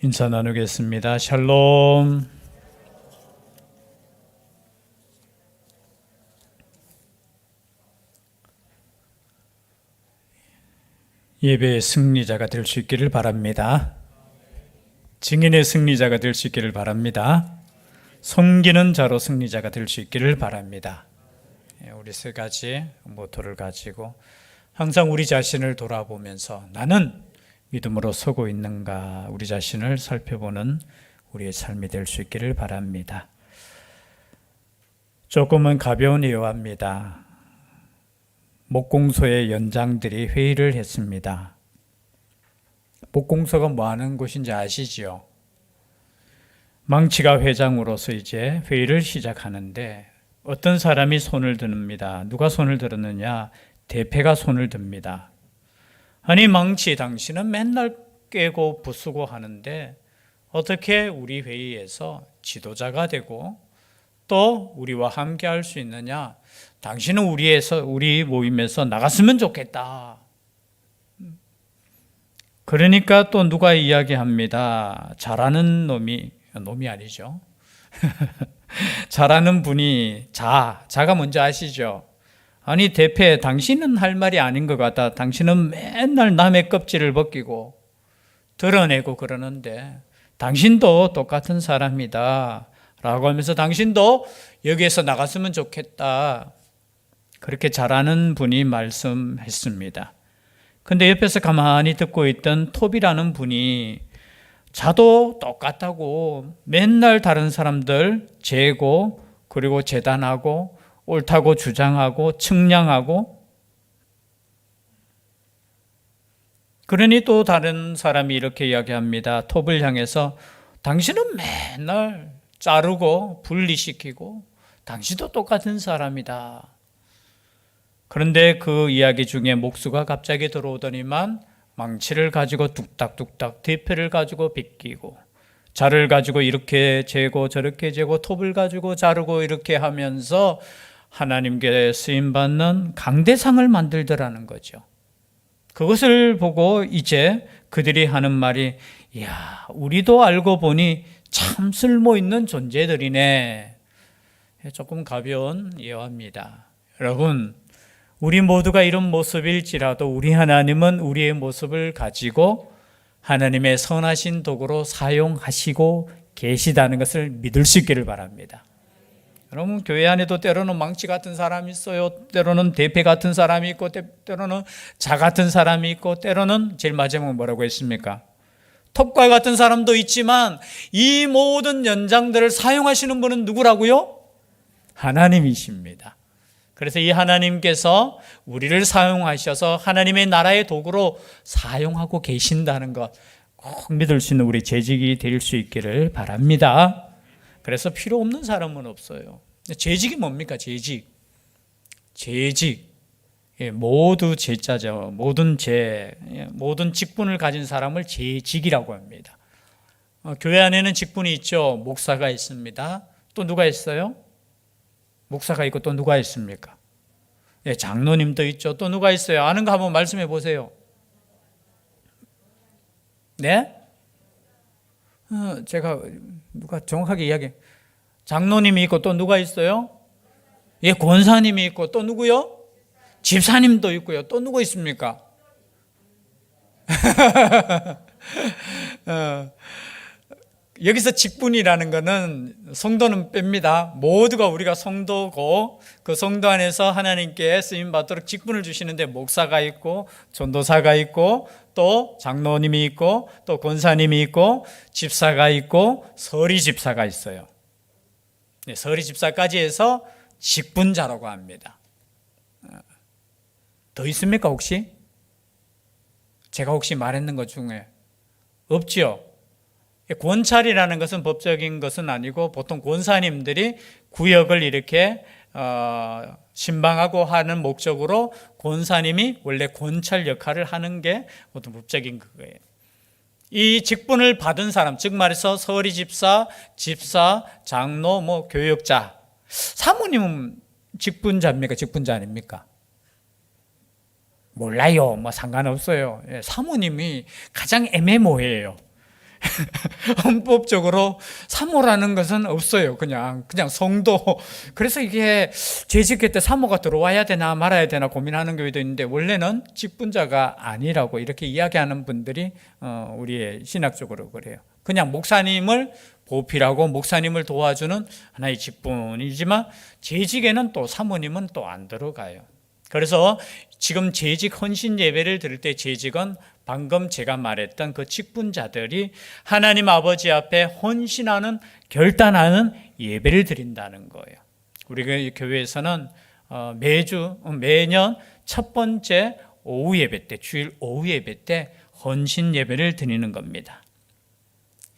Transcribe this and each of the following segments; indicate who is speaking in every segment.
Speaker 1: 인사 나누겠습니다. 샬롬. 예배의 승리자가 될 수 있기를 바랍니다. 증인의 승리자가 될 수 있기를 바랍니다. 섬기는 자로 승리자가 될 수 있기를 바랍니다. 우리 세 가지 모토를 가지고 항상 우리 자신을 돌아보면서 나는 믿음으로 서고 있는가, 우리 자신을 살펴보는 우리의 삶이 될 수 있기를 바랍니다. 조금은 가벼운 예화입니다. 목공소의 연장들이 회의를 했습니다. 목공소가 뭐 하는 곳인지 아시지요? 망치가 회장으로서 이제 회의를 시작하는데 어떤 사람이 손을 듭니다. 누가 손을 들었느냐? 대패가 손을 듭니다. 아니 망치, 당신은 맨날 깨고 부수고 하는데 어떻게 우리 회의에서 지도자가 되고 또 우리와 함께 할 수 있느냐? 당신은 우리 모임에서 나갔으면 좋겠다. 그러니까 또 누가 이야기합니다. 잘하는 놈이 아니죠. 잘하는 분이 자가 뭔지 아시죠? 아니 대패, 당신은 할 말이 아닌 것 같다. 당신은 맨날 남의 껍질을 벗기고 드러내고 그러는데 당신도 똑같은 사람이다 라고 하면서 당신도 여기에서 나갔으면 좋겠다. 그렇게 잘하는 분이 말씀했습니다. 근데 옆에서 가만히 듣고 있던 톱이라는 분이 자도 똑같다고 맨날 다른 사람들 재고 그리고 재단하고 옳다고 주장하고 측량하고, 그러니 또 다른 사람이 이렇게 이야기합니다. 톱을 향해서 당신은 맨날 자르고 분리시키고 당신도 똑같은 사람이다. 그런데 그 이야기 중에 목수가 갑자기 들어오더니만 망치를 가지고 뚝딱뚝딱 대패를 가지고 빗기고 자를 가지고 이렇게 재고 저렇게 재고 톱을 가지고 자르고 이렇게 하면서 하나님께 쓰임받는 강대상을 만들더라는 거죠. 그것을 보고 이제 그들이 하는 말이, 이야, 우리도 알고 보니 참 쓸모있는 존재들이네. 조금 가벼운 예화입니다. 여러분, 우리 모두가 이런 모습일지라도 우리 하나님은 우리의 모습을 가지고 하나님의 선하신 도구로 사용하시고 계시다는 것을 믿을 수 있기를 바랍니다. 여러분, 교회 안에도 때로는 망치 같은 사람이 있어요. 때로는 대패 같은 사람이 있고 때로는 자 같은 사람이 있고 때로는 제일 마지막에 뭐라고 했습니까? 톱과 같은 사람도 있지만 이 모든 연장들을 사용하시는 분은 누구라고요? 하나님이십니다. 그래서 이 하나님께서 우리를 사용하셔서 하나님의 나라의 도구로 사용하고 계신다는 것 꼭 믿을 수 있는 우리 재직이 될 수 있기를 바랍니다. 그래서 필요 없는 사람은 없어요. 재직이 뭡니까? 재직. 모두 제자죠. 모든 직분을 가진 사람을 재직이라고 합니다. 교회 안에는 직분이 있죠. 목사가 있습니다. 또 누가 있어요? 목사가 있고 또 누가 있습니까? 장로님도 있죠. 또 누가 있어요? 아는 거 한번 말씀해 보세요. 네? 제가 누가 정확하게 이야기. 장로님이 있고 또 누가 있어요? 권사님이 있고 또 누구요? 집사님도 있고요. 또 누구 있습니까? 여기서 직분이라는 것은 성도는 뺍니다. 모두가 우리가 성도고 그 성도 안에서 하나님께 쓰임 받도록 직분을 주시는데 목사가 있고 전도사가 있고 또 장로님이 있고 또 권사님이 있고 집사가 있고 서리 집사가 있어요. 서리 집사까지 해서 직분자라고 합니다. 더 있습니까 혹시? 제가 혹시 말했는 것 중에 없지요? 권찰이라는 것은 법적인 것은 아니고 보통 권사님들이 구역을 이렇게 신방하고 하는 목적으로 권사님이 원래 권찰 역할을 하는 게 보통 법적인 그거예요. 이 직분을 받은 사람, 즉 말해서 서리 집사, 장로, 교역자, 사모님은 직분자입니까? 직분자 아닙니까? 몰라요. 상관없어요. 사모님이 가장 애매모호해요. 헌법적으로 사모라는 것은 없어요. 그냥 성도. 그래서 이게 재직할 때 사모가 들어와야 되나 말아야 되나 고민하는 교회도 있는데, 원래는 직분자가 아니라고 이렇게 이야기하는 분들이 우리의 신학적으로 그래요. 그냥 목사님을 보필하고 목사님을 도와주는 하나의 직분이지만, 재직에는 또 사모님은 또 안 들어가요. 그래서 지금 재직 헌신 예배를 드릴 때, 재직은 방금 제가 말했던 그 직분자들이 하나님 아버지 앞에 헌신하는, 결단하는 예배를 드린다는 거예요. 우리 교회에서는 매년 첫 번째 오후 예배 때, 주일 오후 예배 때 헌신 예배를 드리는 겁니다.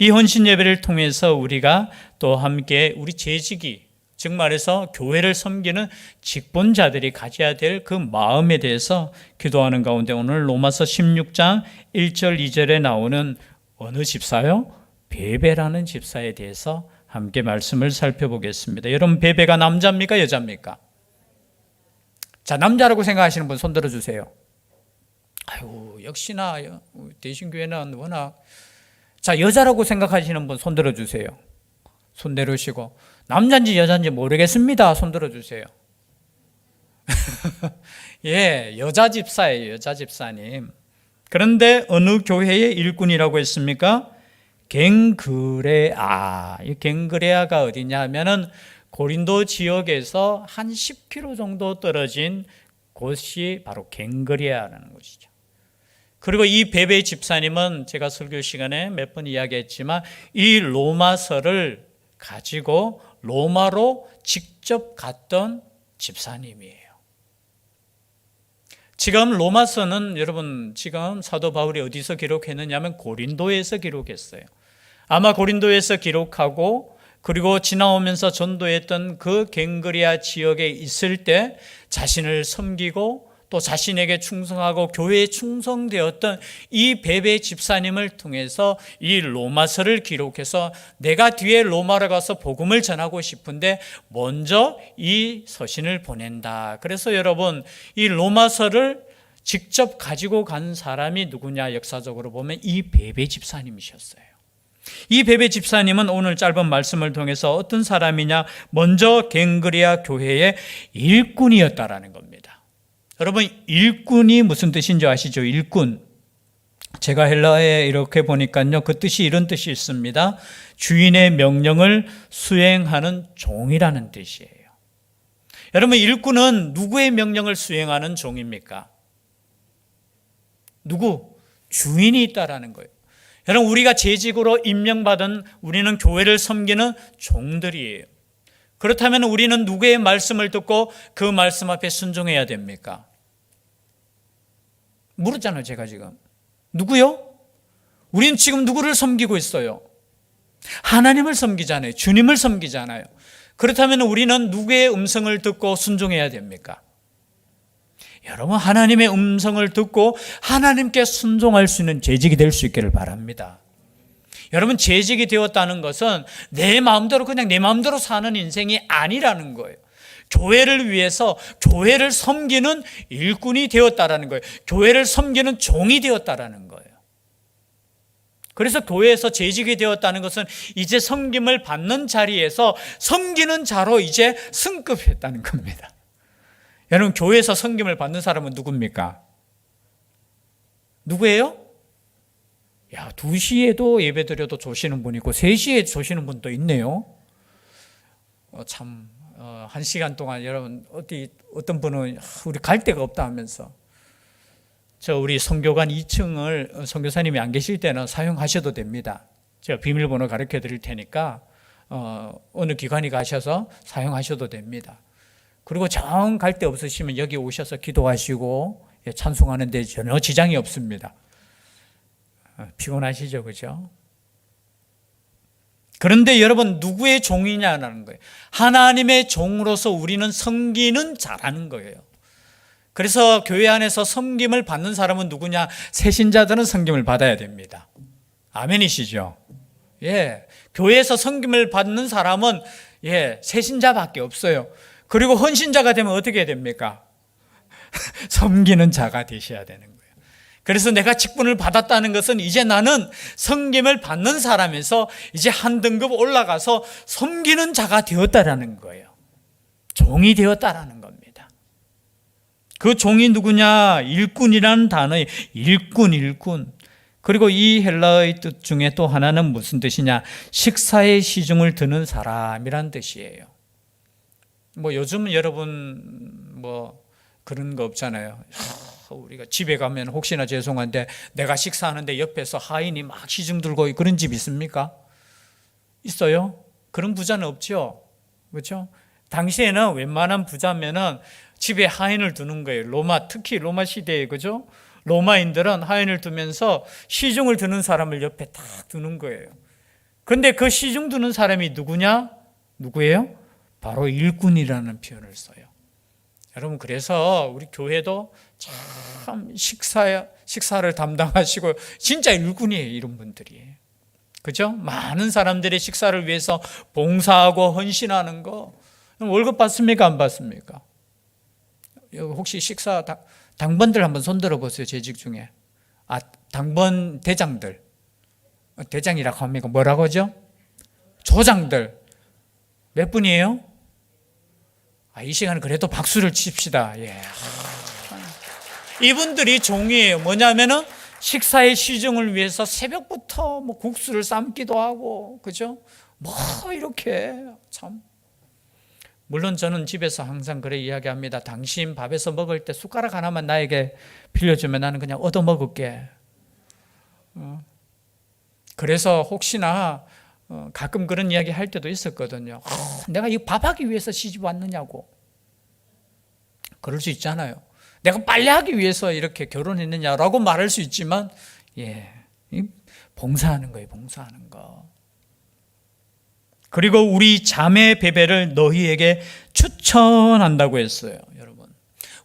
Speaker 1: 이 헌신 예배를 통해서 우리가 또 함께 우리 재직이, 즉 말해서 교회를 섬기는 직분자들이 가져야 될 그 마음에 대해서 기도하는 가운데, 오늘 로마서 16장 1절 2절에 나오는 어느 집사요? 베베라는 집사에 대해서 함께 말씀을 살펴보겠습니다. 여러분, 베베가 남자입니까? 여자입니까? 자, 남자라고 생각하시는 분 손 들어주세요. 아유, 역시나 대신교회는 워낙. 자, 여자라고 생각하시는 분 손 들어주세요. 손 내려주시고, 남자인지 여자인지 모르겠습니다. 손 들어주세요. 예, 여자 집사예요. 여자 집사님. 그런데 어느 교회의 일꾼이라고 했습니까? 갱그레아. 이 갱그레아가 어디냐 하면은 고린도 지역에서 한 10km 정도 떨어진 곳이 바로 갱그레아라는 곳이죠. 그리고 이 베베 집사님은 제가 설교 시간에 몇 번 이야기했지만, 이 로마서를 가지고 로마로 직접 갔던 집사님이에요. 지금 로마서는 여러분, 지금 사도 바울이 어디서 기록했느냐면 고린도에서 기록했어요. 아마 고린도에서 기록하고, 그리고 지나오면서 전도했던 그 갱그리아 지역에 있을 때 자신을 섬기고 또 자신에게 충성하고 교회에 충성되었던 이 베베 집사님을 통해서 이 로마서를 기록해서, 내가 뒤에 로마로 가서 복음을 전하고 싶은데 먼저 이 서신을 보낸다. 그래서 여러분, 이 로마서를 직접 가지고 간 사람이 누구냐, 역사적으로 보면 이 베베 집사님이셨어요. 이 베베 집사님은 오늘 짧은 말씀을 통해서 어떤 사람이냐, 먼저 갱그리아 교회의 일꾼이었다라는 겁니다. 여러분, 일꾼이 무슨 뜻인지 아시죠? 일꾼. 제가 헬라어에 이렇게 보니까요, 그 뜻이 이런 뜻이 있습니다. 주인의 명령을 수행하는 종이라는 뜻이에요. 여러분, 일꾼은 누구의 명령을 수행하는 종입니까? 누구? 주인이 있다라는 거예요. 여러분, 우리가 재직으로 임명받은, 우리는 교회를 섬기는 종들이에요. 그렇다면 우리는 누구의 말씀을 듣고 그 말씀 앞에 순종해야 됩니까? 물었잖아요, 제가 지금. 누구요? 우리는 지금 누구를 섬기고 있어요? 하나님을 섬기잖아요. 주님을 섬기잖아요. 그렇다면 우리는 누구의 음성을 듣고 순종해야 됩니까? 여러분, 하나님의 음성을 듣고 하나님께 순종할 수 있는 재직이 될 수 있기를 바랍니다. 여러분, 재직이 되었다는 것은 내 마음대로, 그냥 내 마음대로 사는 인생이 아니라는 거예요. 교회를 위해서 교회를 섬기는 일꾼이 되었다라는 거예요. 교회를 섬기는 종이 되었다라는 거예요. 그래서 교회에서 재직이 되었다는 것은 이제 섬김을 받는 자리에서 섬기는 자로 이제 승급했다는 겁니다. 여러분, 교회에서 섬김을 받는 사람은 누굽니까? 누구예요? 2시에도 예배 드려도 조시는 분 있고 3시에 조시는 분도 있네요. 참 1시간 동안 여러분, 어떤 분은 우리 갈 데가 없다 하면서, 우리 선교관 2층을 선교사님이 안 계실 때는 사용하셔도 됩니다. 제가 비밀번호 가르쳐 드릴 테니까 어느 기관이 가셔서 사용하셔도 됩니다. 그리고 정 갈 데 없으시면 여기 오셔서 기도하시고 찬송하는 데 전혀 지장이 없습니다. 피곤하시죠, 그죠? 그런데 여러분, 누구의 종이냐는 거예요. 하나님의 종으로서 우리는 섬기는 자라는 거예요. 그래서 교회 안에서 섬김을 받는 사람은 누구냐? 새신자들은 섬김을 받아야 됩니다. 아멘이시죠? 예, 교회에서 섬김을 받는 사람은 새신자밖에 없어요. 그리고 헌신자가 되면 어떻게 됩니까? 섬기는 자가 되셔야 되는 거예요. 그래서 내가 직분을 받았다는 것은 이제 나는 섬김을 받는 사람에서 이제 한 등급 올라가서 섬기는 자가 되었다라는 거예요. 종이 되었다라는 겁니다. 그 종이 누구냐? 일꾼이라는 단어의 일꾼. 그리고 이 헬라어의 뜻 중에 또 하나는 무슨 뜻이냐? 식사의 시중을 드는 사람이란 뜻이에요. 뭐 요즘은 여러분 그런 거 없잖아요. 우리가 집에 가면 혹시나 죄송한데 내가 식사하는데 옆에서 하인이 막 시중 들고 그런 집 있습니까? 있어요? 그런 부자는 없죠. 그렇죠? 당시에는 웬만한 부자면은 집에 하인을 두는 거예요. 특히 로마 시대에, 그죠? 로마인들은 하인을 두면서 시중을 드는 사람을 옆에 딱 두는 거예요. 그런데 그 시중 두는 사람이 누구예요? 바로 일꾼이라는 표현을 써요. 여러분, 그래서 우리 교회도 참 식사를 담당하시고 진짜 일꾼이에요, 이런 분들이. 그죠? 많은 사람들의 식사를 위해서 봉사하고 헌신하는 거. 월급 받습니까? 안 받습니까? 혹시 식사 당번들 한번 손들어 보세요, 재직 중에. 당번 대장들. 대장이라고 합니까? 뭐라고 하죠? 조장들. 몇 분이에요? 이 시간은 그래도 박수를 칩시다. 예. 이분들이 종이에요. 뭐냐면은 식사의 시중을 위해서 새벽부터 국수를 삶기도 하고, 그죠? 이렇게 참. 물론 저는 집에서 항상 그래 이야기합니다. 당신 밥에서 먹을 때 숟가락 하나만 나에게 빌려주면 나는 그냥 얻어 먹을게. 그래서 혹시나 가끔 그런 이야기 할 때도 있었거든요. 내가 이 밥하기 위해서 시집 왔느냐고. 그럴 수 있잖아요. 내가 빨래하기 위해서 이렇게 결혼했느냐라고 말할 수 있지만, 봉사하는 거예요, 봉사하는 거. 그리고 우리 자매 베베를 너희에게 추천한다고 했어요, 여러분.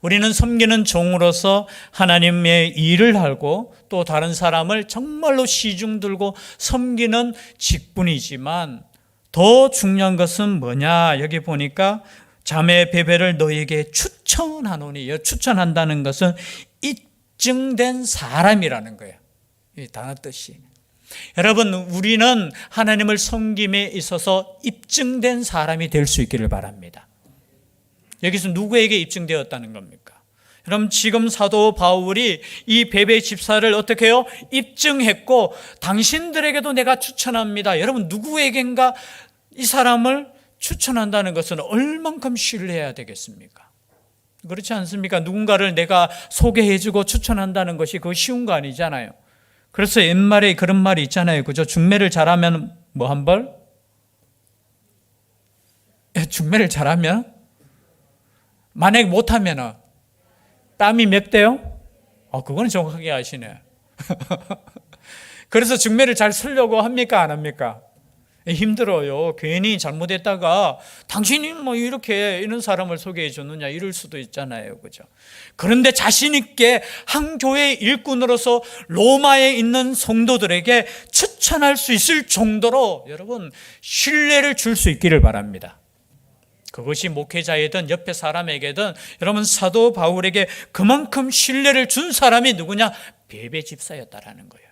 Speaker 1: 우리는 섬기는 종으로서 하나님의 일을 하고 또 다른 사람을 정말로 시중 들고 섬기는 직분이지만 더 중요한 것은 뭐냐? 여기 보니까 자매 베베를 너희에게 추천하노니, 추천한다는 것은 입증된 사람이라는 거예요. 이 단어 뜻이. 여러분, 우리는 하나님을 섬김에 있어서 입증된 사람이 될 수 있기를 바랍니다. 여기서 누구에게 입증되었다는 겁니까? 여러분, 지금 사도 바울이 이 베베 집사를 어떻게 해요? 입증했고 당신들에게도 내가 추천합니다. 여러분, 누구에겐가 이 사람을 추천한다는 것은 얼만큼 신뢰해야 되겠습니까? 그렇지 않습니까? 누군가를 내가 소개해주고 추천한다는 것이 그거 쉬운 거 아니잖아요. 그래서 옛말에 그런 말이 있잖아요. 그죠? 중매를 잘하면 뭐 한 벌? 중매를 잘하면? 만약에 못하면 땀이 몇 대요? 그건 정확하게 아시네. 그래서 중매를 잘 쓰려고 합니까? 안 합니까? 힘들어요. 괜히 잘못했다가 당신이 이렇게 이런 사람을 소개해 줬느냐 이럴 수도 있잖아요. 그죠? 그런데 자신 있게 한 교회 일꾼으로서 로마에 있는 성도들에게 추천할 수 있을 정도로 여러분 신뢰를 줄 수 있기를 바랍니다. 그것이 목회자이든 옆에 사람에게든 여러분 사도 바울에게 그만큼 신뢰를 준 사람이 누구냐? 베베 집사였다라는 거예요.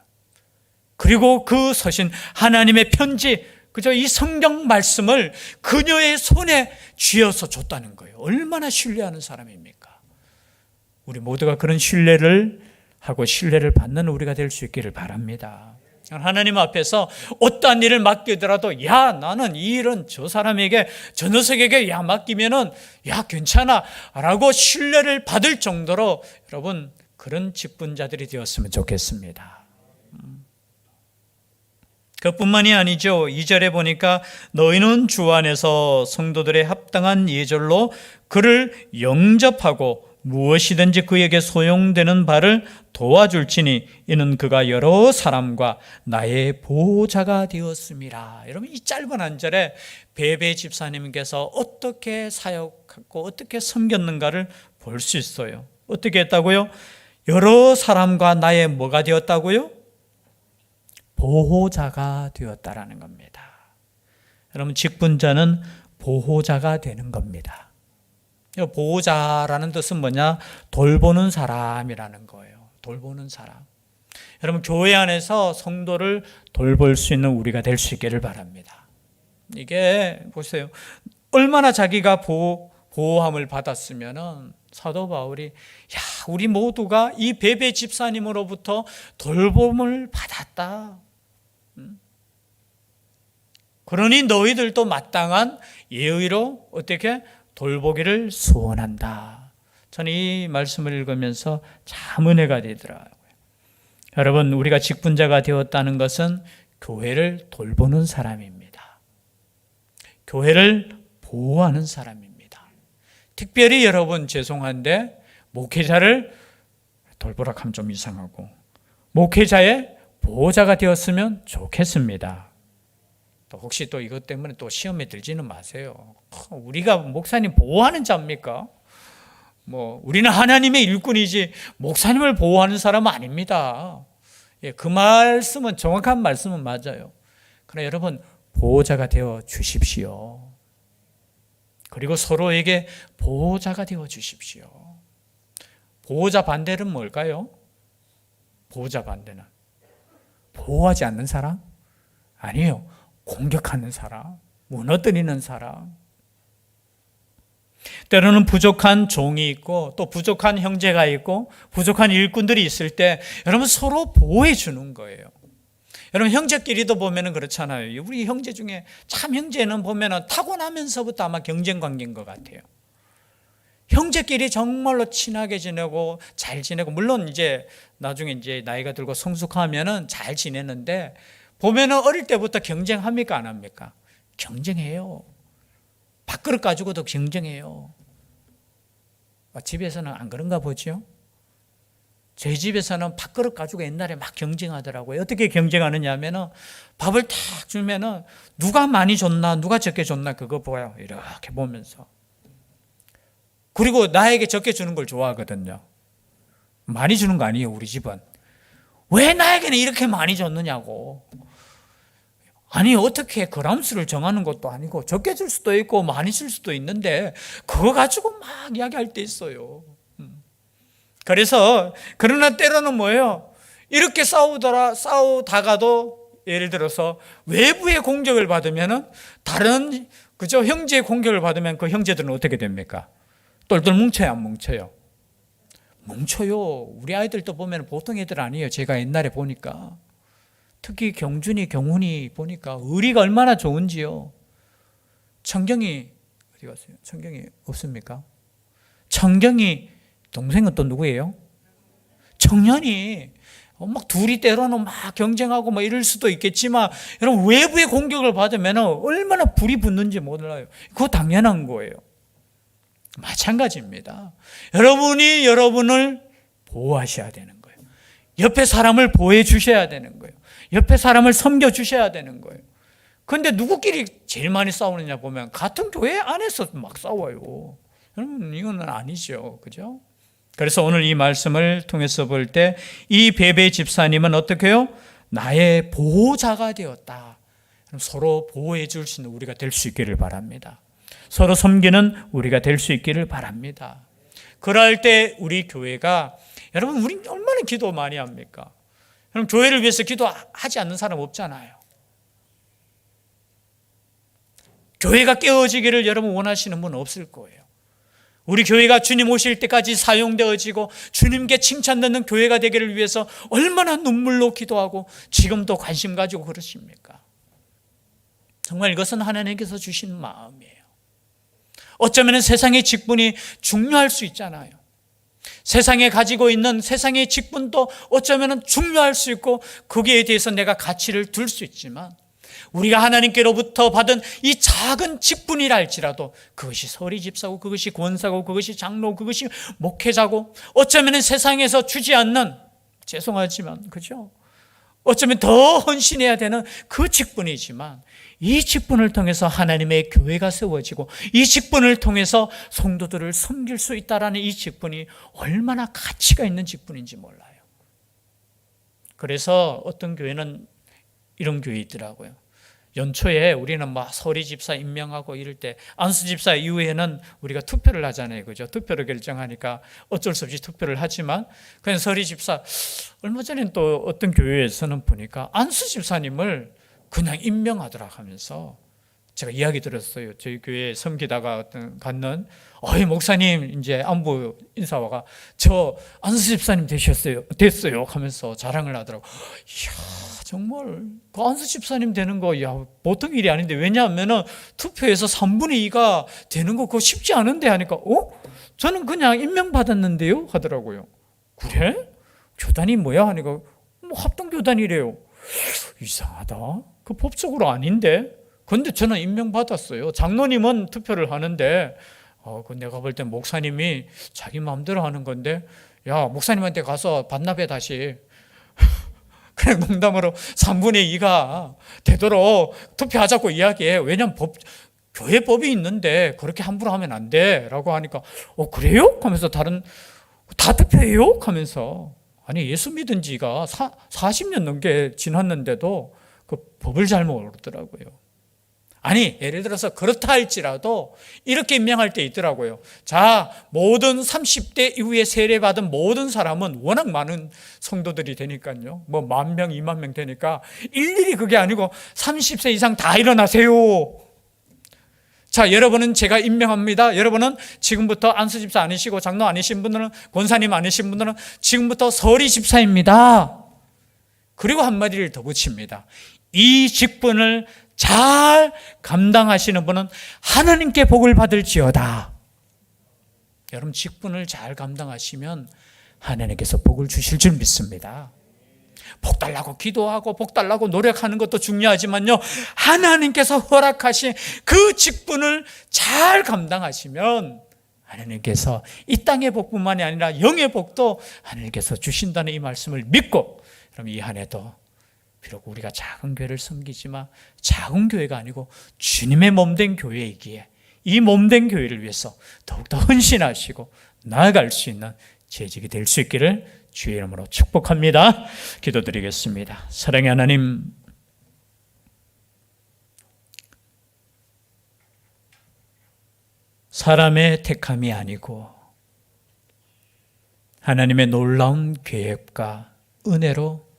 Speaker 1: 그리고 그 서신 하나님의 편지, 그저 이 성경 말씀을 그녀의 손에 쥐어서 줬다는 거예요. 얼마나 신뢰하는 사람입니까? 우리 모두가 그런 신뢰를 하고 신뢰를 받는 우리가 될 수 있기를 바랍니다. 하나님 앞에서 어떠한 일을 맡기더라도 나는 이 일은 저 사람에게, 저 녀석에게 맡기면은 괜찮아 라고 신뢰를 받을 정도로 여러분 그런 직분자들이 되었으면 좋겠습니다. 그뿐만이 아니죠. 2절에 보니까 너희는 주 안에서 성도들의 합당한 예절로 그를 영접하고 무엇이든지 그에게 소용되는 바를 도와줄지니 이는 그가 여러 사람과 나의 보호자가 되었음이라. 여러분, 이 짧은 한 절에 베베 집사님께서 어떻게 사역하고 어떻게 섬겼는가를 볼 수 있어요. 어떻게 했다고요? 여러 사람과 나의 뭐가 되었다고요? 보호자가 되었다라는 겁니다. 여러분, 직분자는 보호자가 되는 겁니다. 보호자라는 뜻은 뭐냐? 돌보는 사람이라는 거예요. 돌보는 사람. 여러분, 교회 안에서 성도를 돌볼 수 있는 우리가 될 수 있기를 바랍니다. 이게 보세요. 얼마나 자기가 보호함을 받았으면은 사도 바울이 우리 모두가 이 베베 집사님으로부터 돌봄을 받았다. 그러니 너희들도 마땅한 예의로 어떻게 돌보기를 소원한다. 저는 이 말씀을 읽으면서 참 은혜가 되더라고요. 여러분, 우리가 직분자가 되었다는 것은 교회를 돌보는 사람입니다. 교회를 보호하는 사람입니다. 특별히 여러분, 죄송한데 목회자를 돌보라 하면 좀 이상하고 목회자의 보호자가 되었으면 좋겠습니다. 또 혹시 또 이것 때문에 또 시험에 들지는 마세요. 우리가 목사님 보호하는 자입니까? 우리는 하나님의 일꾼이지 목사님을 보호하는 사람은 아닙니다. 그 말씀은, 정확한 말씀은 맞아요. 그러나 여러분, 보호자가 되어 주십시오. 그리고 서로에게 보호자가 되어 주십시오. 보호자 반대는 뭘까요? 보호자 반대는 보호하지 않는 사람? 아니에요. 공격하는 사람, 무너뜨리는 사람. 때로는 부족한 종이 있고 또 부족한 형제가 있고 부족한 일꾼들이 있을 때 여러분, 서로 보호해 주는 거예요. 여러분, 형제끼리도 보면은 그렇잖아요. 우리 형제 중에 참 형제는 보면은 타고나면서부터 아마 경쟁 관계인 것 같아요. 형제끼리 정말로 친하게 지내고 잘 지내고, 물론 이제 나중에 이제 나이가 들고 성숙하면은 잘 지내는데 보면은 어릴 때부터 경쟁합니까? 안 합니까? 경쟁해요. 밥그릇 가지고도 경쟁해요. 집에서는 안 그런가 보죠? 저희 집에서는 밥그릇 가지고 옛날에 막 경쟁하더라고요. 어떻게 경쟁하느냐 하면은 밥을 탁 주면은 누가 많이 줬나 누가 적게 줬나 그거 보여요. 이렇게 보면서. 그리고 나에게 적게 주는 걸 좋아하거든요. 많이 주는 거 아니에요, 우리 집은. 왜 나에게는 이렇게 많이 줬느냐고. 아니, 어떻게 그람수를 정하는 것도 아니고 적게 줄 수도 있고 많이 줄 수도 있는데 그거 가지고 막 이야기할 때 있어요. 그래서 그러나 때로는 뭐예요? 이렇게 싸우다가도 예를 들어서 외부의 공격을 받으면은 다른 형제의 공격을 받으면 그 형제들은 어떻게 됩니까? 똘똘 뭉쳐요, 안 뭉쳐요? 뭉쳐요. 우리 아이들도 보면 보통 애들 아니에요. 제가 옛날에 보니까. 특히 경훈이 보니까 의리가 얼마나 좋은지요. 청경이 어디 갔어요? 청경이 없습니까? 청경이 동생은 또 누구예요? 청년이 막 둘이 때로는 막 경쟁하고 막 이럴 수도 있겠지만 여러분, 외부의 공격을 받으면 얼마나 불이 붙는지 몰라요. 그거 당연한 거예요. 마찬가지입니다. 여러분이 여러분을 보호하셔야 되는 거예요. 옆에 사람을 보호해 주셔야 되는 거예요. 옆에 사람을 섬겨 주셔야 되는 거예요. 그런데 누구끼리 제일 많이 싸우느냐 보면 같은 교회 안에서 막 싸워요. 여러분, 이건 아니죠. 그죠? 그래서 오늘 이 말씀을 통해서 볼 때 이 베베 집사님은 어떻게 해요? 나의 보호자가 되었다. 서로 보호해 줄 수 있는 우리가 될 수 있기를 바랍니다. 서로 섬기는 우리가 될 수 있기를 바랍니다. 그럴 때 우리 교회가, 여러분, 우리 얼마나 기도 많이 합니까? 여러분, 교회를 위해서 기도하지 않는 사람 없잖아요. 교회가 깨어지기를 여러분 원하시는 분은 없을 거예요. 우리 교회가 주님 오실 때까지 사용되어지고 주님께 칭찬 듣는 교회가 되기를 위해서 얼마나 눈물로 기도하고 지금도 관심 가지고 그러십니까? 정말 이것은 하나님께서 주신 마음이에요. 어쩌면 세상의 직분이 중요할 수 있잖아요. 세상에 가지고 있는 세상의 직분도 어쩌면 중요할 수 있고 거기에 대해서 내가 가치를 둘 수 있지만 우리가 하나님께로부터 받은 이 작은 직분이라 할지라도 그것이 서리집사고 그것이 권사고 그것이 장로 그것이 목회자고 어쩌면 세상에서 주지 않는, 죄송하지만 그죠? 어쩌면 더 헌신해야 되는 그 직분이지만 이 직분을 통해서 하나님의 교회가 세워지고 이 직분을 통해서 성도들을 섬길 수 있다라는 이 직분이 얼마나 가치가 있는 직분인지 몰라요. 그래서 어떤 교회는 이런 교회 있더라고요. 연초에 우리는 막 서리 집사 임명하고 이럴 때 안수 집사 이후에는 우리가 투표를 하잖아요. 그죠? 투표로 결정하니까 어쩔 수 없이 투표를 하지만 그냥 서리 집사 얼마 전에 또 어떤 교회에서는 보니까 안수 집사님을 그냥 임명하더라 하면서 제가 이야기 들었어요. 저희 교회에 섬기다가 갔는 목사님 이제 안부 인사와가 저 안수 집사님 됐어요 하면서 자랑을 하더라고. 이야, 정말 그 안수 집사님 되는 거 보통 일이 아닌데, 왜냐하면은 투표에서 3분의 2가 되는 거 그거 쉽지 않은데 하니까 저는 그냥 임명받았는데요 하더라고요. 그래? 교단이 뭐야 하니까 뭐 합동교단이래요. 이상하다. 그 법적으로 아닌데. 근데 저는 임명받았어요. 장로님은 투표를 하는데 그 내가 볼 땐 목사님이 자기 마음대로 하는 건데, 야, 목사님한테 가서 반납해 다시. 그냥 농담으로 3분의 2가 되도록 투표하자고 이야기해. 왜냐면 교회 법이 있는데 그렇게 함부로 하면 안 돼 라고 하니까 그래요? 하면서 다 투표해요? 하면서 아니 예수 믿은 지가 40년 넘게 지났는데도 그 법을 잘 모르더라고요. 아니 예를 들어서 그렇다 할지라도 이렇게 임명할 때 있더라고요. 자, 모든 30대 이후에 세례받은 모든 사람은 워낙 많은 성도들이 되니까요, 뭐 10,000명 20,000명 되니까 일일이 그게 아니고 30세 이상 다 일어나세요. 자, 여러분은 제가 임명합니다. 여러분은 지금부터 안수 집사 아니시고 장로 아니신 분들은, 권사님 아니신 분들은 지금부터 서리 집사입니다. 그리고 한마디를 더 붙입니다. 이 직분을 잘 감당하시는 분은 하나님께 복을 받을지어다. 여러분, 직분을 잘 감당하시면 하나님께서 복을 주실 줄 믿습니다. 복 달라고 기도하고 복 달라고 노력하는 것도 중요하지만요, 하나님께서 허락하신 그 직분을 잘 감당하시면 하나님께서 이 땅의 복뿐만이 아니라 영의 복도 하나님께서 주신다는 이 말씀을 믿고, 그럼 이 한 해도 비록 우리가 작은 교회를 섬기지만 작은 교회가 아니고 주님의 몸된 교회이기에 이 몸된 교회를 위해서 더욱더 헌신하시고 나아갈 수 있는 재직이 될 수 있기를 주의 이름으로 축복합니다. 기도드리겠습니다. 사랑의 하나님, 사람의 택함이 아니고 하나님의 놀라운 계획과 은혜로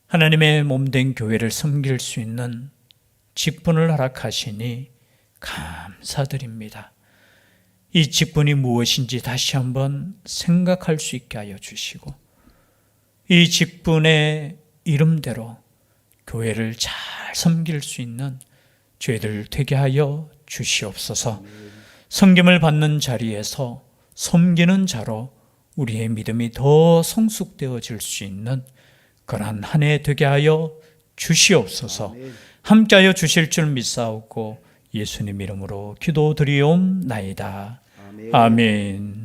Speaker 1: 하나님의 몸된 교회를 섬길 수 있는 직분을 허락하시니 감사드립니다. 이 직분이 무엇인지 다시 한번 생각할 수 있게 하여 주시고, 이 직분의 이름대로 교회를 잘 섬길 수 있는 죄들 되게 하여 주시옵소서. 섬김을 받는 자리에서 섬기는 자로 우리의 믿음이 더 성숙되어질 수 있는 그러한 한 해 되게 하여 주시옵소서. 함께하여 주실 줄 믿사오고 예수님 이름으로 기도드리옵나이다. 아멘.